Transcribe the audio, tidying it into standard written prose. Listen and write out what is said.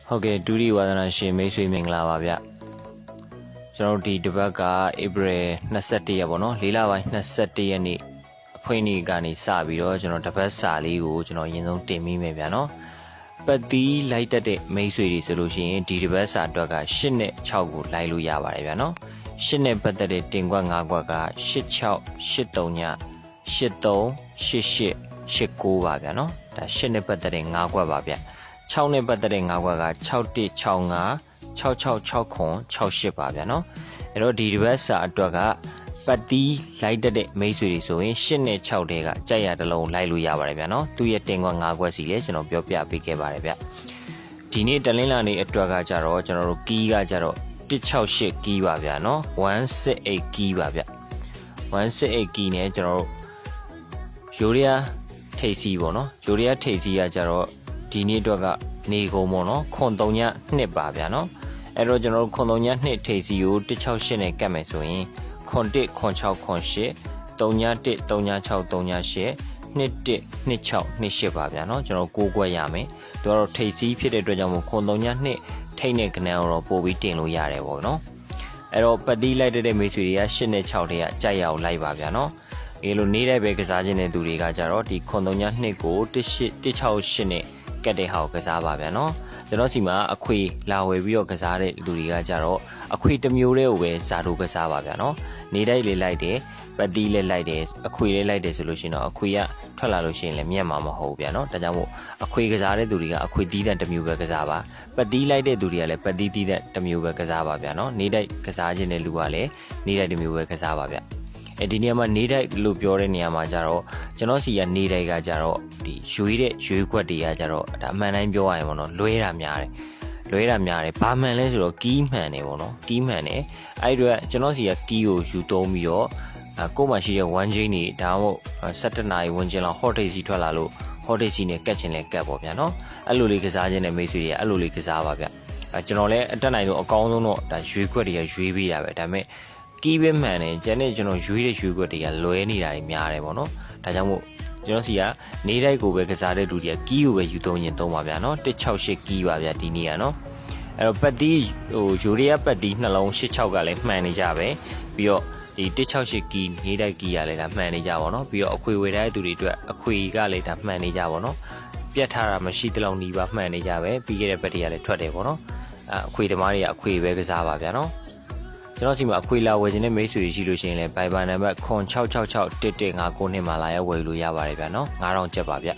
ဟုတ်ကဲ့ဒုတိယဝါသနာရှင်မိတ်ဆွေမင်္ဂလာပါဗျကျွန်တော်ဒီတစ်ပတ်ကဧပြီ21ရက်ပေါ့နော်၄လပိုင်း21ရက်နေ့အဖွင့်နေ့ကနေစပြီးတော့ကျွန်တော်တစ်ပတ်စာလေးကိုကျွန်တော်အရင်ဆုံးတင်မိမယ်ဗျာနော်ပတ်သီးလိုက်တက်တဲ့မိတ်ဆွေတွေဆိုလို့ရှိရင်ဒီတစ်ပတ်စာအတွက်က8နဲ့6ကိုလိုက်လို့ရပါတယ်ဗျာနော်8နဲ့ပတ်သက်တဲ့တင်ကွက်5ကွက်က86 83ည83 88 89ပါဗျာနော်ဒါ8နဲ့ပတ်သက်တဲ့5ကွက်ပါဗျာ6နဲ့ပတ်သက်တဲ့5ကွက်က6165 6669 68ပါဗျာနော်အဲ့တော့ဒီတစ်ပတ်စာအတွက်ကပတ်သီးလိုက်တက်တဲ့မိတ်ဆွေတွေဆိုရင်8နဲ့6တဲကကြိုက်ရတစ်လုံးလိုက်လို့ရပါတယ်ဗျာနော်သူ့ရဲ့တင်ကွက်5ကွက်စီလဲကျွန်တော်ပြောပြပေးခဲ့ပါတယ်ဗျဒီနေ့တလင်းလာနေအတွက်ကကြတော့ကျွန်တော်တို့ကီးကကြတော့168ကီးပါဗျာနော်168ကီးပါဗျ168ကီးနဲ့ကျွန်တော်တို့ယူရီးယားထိပ်စီးပေါ့နော်ယူရီးယားထိပ်စီးကကြတော့ဒီနေ့အတွက်ကနေကုန်ပေါ့နော်ခွန်3ည2ပါဗျာနော်အဲ့တော့ကျွန်တော်တို့ခွန်3ည2ထိပ်စီကို168နဲ့ကတ်မယ်ဆိုရင်ခွန်1ခွန်6ခွန်8 3ည1 3ည6 3ည8 2 1 2 6 2 8ပါဗျာနော်ကျွန်တော်6ခွက်ရမယ်သူကတော့ထိပ်စီးဖြစ်တဲ့အတွက်ကြောင့်မို့ခွန်3ည2ထိပ်နဲ့ကနန်းတော့ပို့ပြီးတင်လို့ရတယ်ပေါ့နော်အဲ့တော့ပတ်သီးလိုက်တဲ့မိတ်ဆွေတွေက8နဲ့6တွေကကြိုက်ရအောင်လိုက်ပါဗျာနော်ဒီလိုနေတဲ့ပဲကစားခြင်းတဲ့သူတွေကကြတော့ဒီခွန်3ည2ကို168နဲ့ကတ်တဲ့ဟာကိုကစားပါဗျာနော်ကျွန်တော်စီမှာအခွေလာဝယ်ပြီးတော့ကစားတဲ့လူတွေကကြတော့အခွေတစ်မျိုးတည်းကိုပဲဇာတိုကစားပါဗျာနော်နေတိုက်လေးလိုက်တယ်ပတ်သီးလေးလိုက်တယ်အခွေလေးလိုက်တယ်ဆိုလို့ရှိရင်တော့အခွေကထွက်လာလို့ရှိရင်လည်းမြတ်မှာမဟုတ်ဗျာနော်ဒါကြောင့်မို့အခွေကစားတဲ့သူတွေကအခွေတီးတဲ့တစ်မျိုးပဲကစားပါပတ်သီးလိုက်တဲ့သူတွေကလည်းပတ်သီးတီးတဲ့တစ်မျိုးပဲကစားပါဗျာနော်နေတိုက်ကစားခြင်းတဲ့လူကလည်းနေတိုက်တစ်မျိုးပဲကစားပါဗျာဒီနေရာမှာနေတိုက်လို့ပြောတဲ့နေရာမှာကြတော့ကျွန်တော်စီကနေတိုက်ကကြတော့ဒီရွေးတဲ့ရွေးခွက်တွေကကြတော့ဒါအမှန်တိုင်းပြောရရင်ပေါ့နော်လွဲတာများတယ်ဘာမှန်လဲဆိုတော့ကီးမှန်တယ်ပေါ့နော်ကီးမှန်တယ်အဲ့ဒီတော့ကျွန်တော်စီကကီးကိုယူသုံးပြီးတော့ကို့မှာရှိတဲ့1 chain တွေဒါမှမဟုတ်17နာရီဝင်ကျင်လောက် hot day စီထွက်လာလို့ hot day စီနဲ့ကတ်ချင်လဲကတ်ပေါ့ဗျာနော်အဲ့လိုလေးကစားခြင်းနဲ့မိတ်ဆွေတွေအဲ့လိုလေးကစားပါဗျကျွန်တော်လည်းအတက်နိုင်ဆုံးအကောင်းဆုံးတော့ဒါရွေးခွက်တွေကရွေးပေးတာပဲဒါပေမဲ့ကီးပဲမှန်တယ်ကျန်တဲ့ကျွန်တော်ရွေးတဲ့ရွေးခွက်တွေကလွဲနေတာတွေများတယ်ပေါ့နော်ဒါကြောင့်မို့ကျွန်တော်စီကနေတိုက်ကိုပဲကစားတဲ့လူတွေကကီးကိုပဲယူသုံးရင်သုံးပါဗျာနော်168ကီးပါဗျာဒီနေ့ကနော်အဲ့တော့ပတ်သီးယူရီးယားပတ်သီးနှလုံး86ကလည်းမှန်နေကြပဲပြီးတော့ဒီ168ကီးနေတိုက်ကီးရလည်းဒါမှန်နေကြပါတော့ပြီးတော့အခွေဝေတဲ့သူတွေအတွက်အခွေကလည်းဒါမှန်နေကြပါတော့ပြတ်ထားတာမရှိတလောက်နီးပါမှန်နေကြပဲပြီးခဲ့တဲ့ပတ်တွေကလည်းထွက်တယ်ပေါ့နော်အခွေသမားတွေကအခွေပဲကစားပါဗျာနော်ကျွန်တော်စီမှာအခွေလာဝယ်ခြင်းနဲ့မိတ်ဆွေရှိလို့ရှိရင်လည်း Viber နံပါတ်06661159မှာလာရောက်ဝယ်လို့ရပါတယ်ဗျာနော်9000ကျပ်ပါဗျ